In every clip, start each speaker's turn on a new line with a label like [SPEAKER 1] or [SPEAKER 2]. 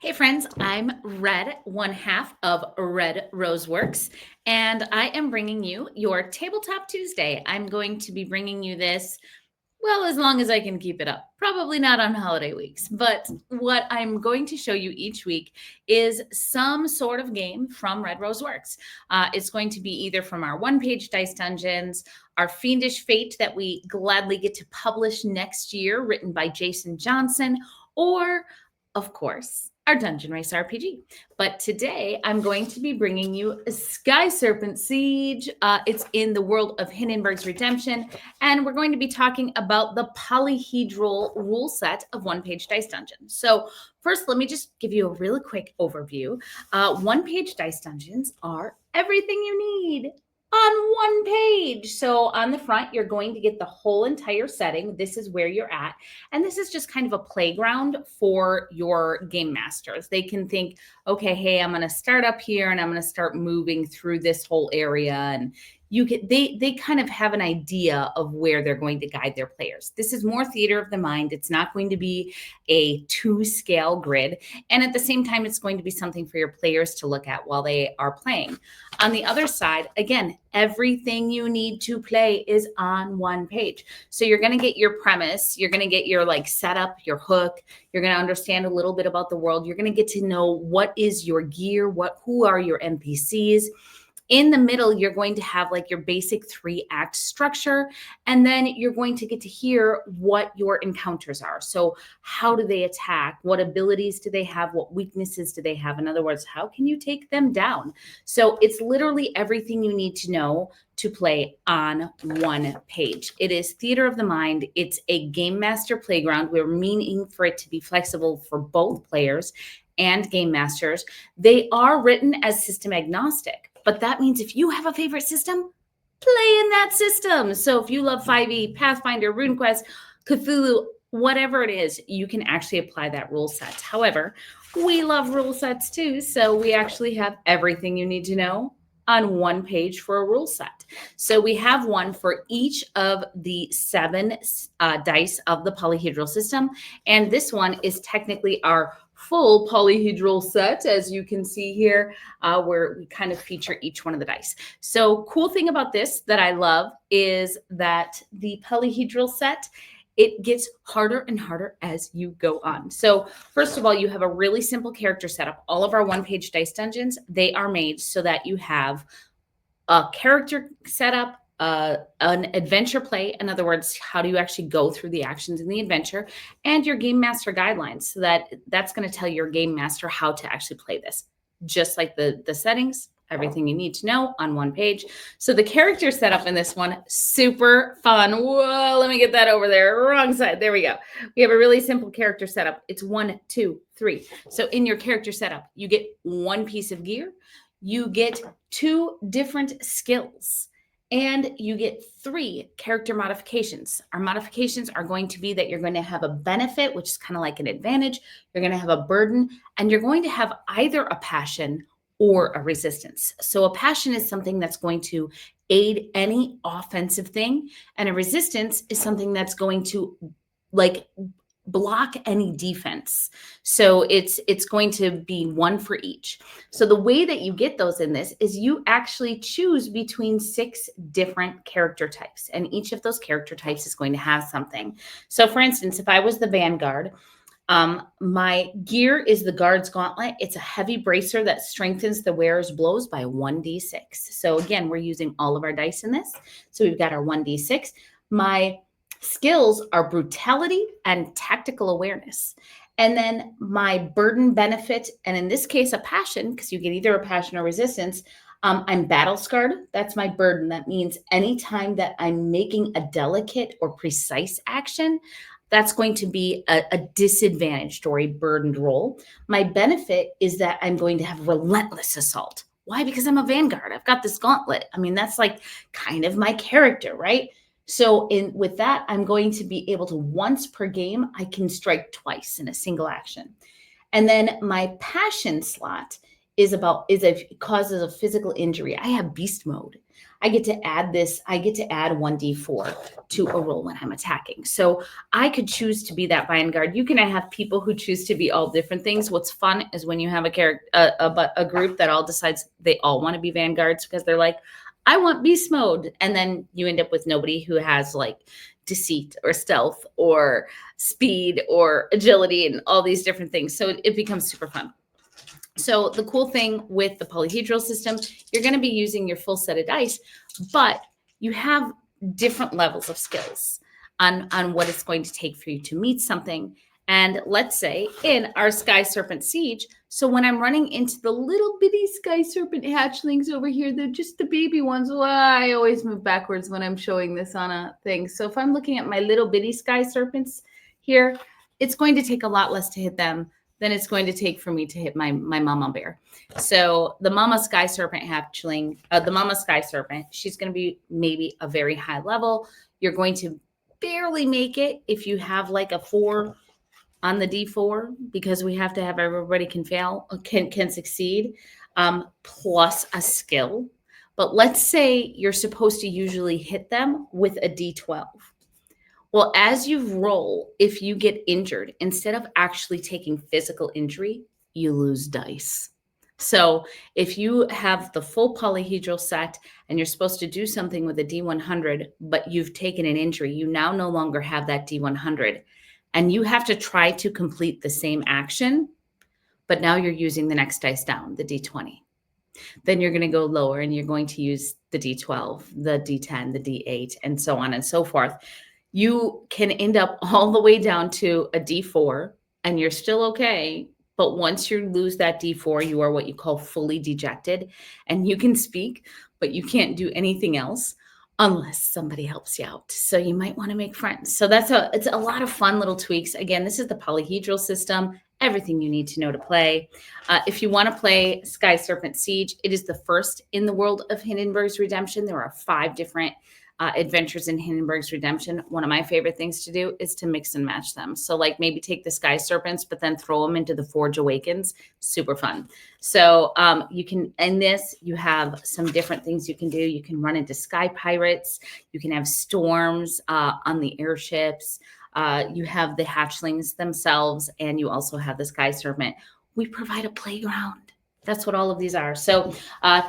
[SPEAKER 1] Hey friends, I'm Red, one half of Red Roseworks, and I am bringing you your Tabletop Tuesday. I'm going to be bringing you this, well, as long as I can keep it up. Probably not on holiday weeks, but what I'm going to show you each week is some sort of game from Red Roseworks. It's going to be either from our one-page dice dungeons, our Fiendish Fate that we gladly get to publish next year, written by Jason Johnson, or of course, our Dungeon Race RPG. But today I'm going to be bringing you Sky Serpent Siege. It's in the world of Hindenburg's Redemption, and we're going to be talking about the Polyhedron rule set of one-page dice dungeons. So first, let me just give you a really quick overview. One-page dice dungeons are everything you need on one page. So on the front, you're going to get the whole entire setting. This is where you're at. And this is just kind of a playground for your game masters. They can think, okay, hey, I'm going to start up here and I'm going to start moving through this whole area. And they kind of have an idea of where they're going to guide their players. This is more theater of the mind. It's not going to be a 2-scale grid. And at the same time, it's going to be something for your players to look at while they are playing. On the other side, again, everything you need to play is on one page. So you're going to get your premise, you're going to get your setup, your hook, you're going to understand a little bit about the world. You're going to get to know what is your gear, who are your NPCs. In the middle, you're going to have your basic 3-act structure, and then you're going to get to hear what your encounters are. So how do they attack? What abilities do they have? What weaknesses do they have? In other words, how can you take them down? So it's literally everything you need to know to play on one page. It is theater of the mind. It's a game master playground. We're meaning for it to be flexible for both players and game masters. They are written as system agnostic. But that means if you have a favorite system, play in that system. So if you love 5e, Pathfinder, RuneQuest, Cthulhu, whatever it is, you can actually apply that rule set. However, we love rule sets too. So we actually have everything you need to know on one page for a rule set. So we have one for each of the 7 dice of the polyhedral system. And this one is technically our full polyhedral set, as you can see here, where we kind of feature each one of the dice. So cool thing about this that I love is that the polyhedral set, it gets harder and harder as you go on. So first of all, you have a really simple character setup. All of our one-page dice dungeons, they are made so that you have a character setup, an adventure play. In other words, how do you actually go through the actions in the adventure, and your game master guidelines. So that's going to tell your game master how to actually play this. Just like the settings, everything you need to know on one page. So the character setup in this one, super fun. Whoa, let me get that over there. Wrong side. There we go. We have a really simple character setup. It's 1, 2, 3. So in your character setup, you get 1 piece of gear. You get 2 different skills. And you get 3 character modifications. Our modifications are going to be that you're going to have a benefit, which is kind of like an advantage. You're going to have a burden, and you're going to have either a passion or a resistance. So a passion is something that's going to aid any offensive thing, and a resistance is something that's going to block any defense. So it's going to be 1 for each. So the way that you get those in this is you actually choose between 6 different character types, and each of those character types is going to have something. So for instance, if I was the Vanguard, my gear is the Guard's Gauntlet. It's a heavy bracer that strengthens the wearer's blows by 1d6. So again, we're using all of our dice in this. So we've got our 1d6. My skills are brutality and tactical awareness. And then my burden, benefit, and in this case, a passion, because you get either a passion or resistance. I'm battle scarred. That's my burden. That means anytime that I'm making a delicate or precise action, that's going to be a disadvantaged or a burdened roll. My benefit is that I'm going to have relentless assault. Why? Because I'm a Vanguard. I've got this gauntlet. I mean, that's kind of my character, right? So with that, I'm going to be able to, once per game, I can strike twice in a single action. And then my passion slot is causes of physical injury. I have beast mode. I get to add 1d4 to a roll when I'm attacking. So I could choose to be that vanguard. You can have people who choose to be all different things. What's fun is when you have a group that all decides they all want to be vanguards because they're like, I want beast mode. And then you end up with nobody who has like deceit or stealth or speed or agility and all these different things. So it becomes super fun. So the cool thing with the polyhedral system, you're going to be using your full set of dice, but you have different levels of skills on what it's going to take for you to meet something. And let's say in our Sky Serpent Siege, so when I'm running into the little bitty Sky Serpent hatchlings over here, they're just the baby ones. Well, I always move backwards when I'm showing this on a thing. So if I'm looking at my little bitty Sky Serpents here, it's going to take a lot less to hit them than it's going to take for me to hit my mama bear. So the mama Sky Serpent hatchling, the mama Sky Serpent, she's going to be maybe a very high level. You're going to barely make it if you have like a 4 on the D4, because we have to have everybody can succeed, plus a skill. But let's say you're supposed to usually hit them with a D12. Well, as you roll, if you get injured, instead of actually taking physical injury, you lose dice. So if you have the full polyhedral set and you're supposed to do something with a D100, but you've taken an injury, you now no longer have that D100. And you have to try to complete the same action, but now you're using the next dice down, the D20. Then you're going to go lower and you're going to use the D12, the D10, the D8, and so on and so forth. You can end up all the way down to a D4 and you're still okay. But once you lose that D4, you are what you call fully dejected, and you can speak, but you can't do anything else unless somebody helps you out. So you might want to make friends. So it's a lot of fun little tweaks. Again, this is the polyhedral system, everything you need to know to play. If you want to play Sky Serpent Siege, it is the first in the world of Hindenburg's Redemption. There are 5 different adventures in Hindenburg's Redemption. One of my favorite things to do is to mix and match them. So like maybe take the Sky Serpents, but then throw them into the Forge Awakens. Super fun. So you can, in this, you have some different things you can do. You can run into Sky Pirates. You can have storms on the airships. You have the hatchlings themselves, and you also have the Sky Serpent. We provide a playground. That's what all of these are. So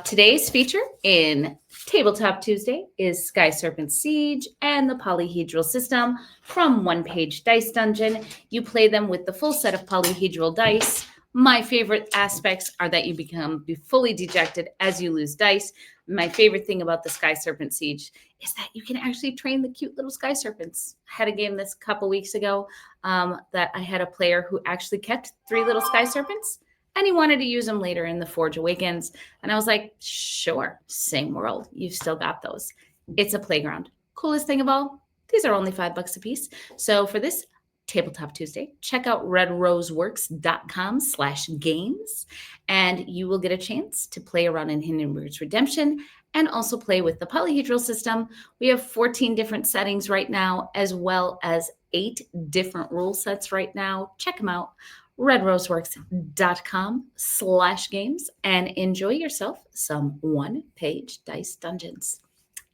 [SPEAKER 1] today's feature in Tabletop Tuesday is Sky Serpent Siege and the polyhedral system from One Page Dice Dungeon. You play them with the full set of polyhedral dice. My favorite aspects are that you become fully dejected as you lose dice. My favorite thing about the Sky Serpent Siege is that you can actually train the cute little Sky Serpents. I had a game this couple weeks ago that I had a player who actually kept 3 little Sky Serpents, and he wanted to use them later in the Forge Awakens. And I was like, sure, same world. You've still got those. It's a playground. Coolest thing of all, these are only $5 a piece. So for this Tabletop Tuesday, check out redroseworks.com/games, and you will get a chance to play around in Hindenburg's Redemption and also play with the polyhedral system. We have 14 different settings right now, as well as 8 different rule sets right now. Check them out. redroseworks.com/games, and enjoy yourself some one-page dice dungeons.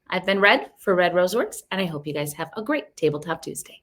[SPEAKER 1] I've been Red for Red Roseworks, and I hope you guys have a great Tabletop Tuesday.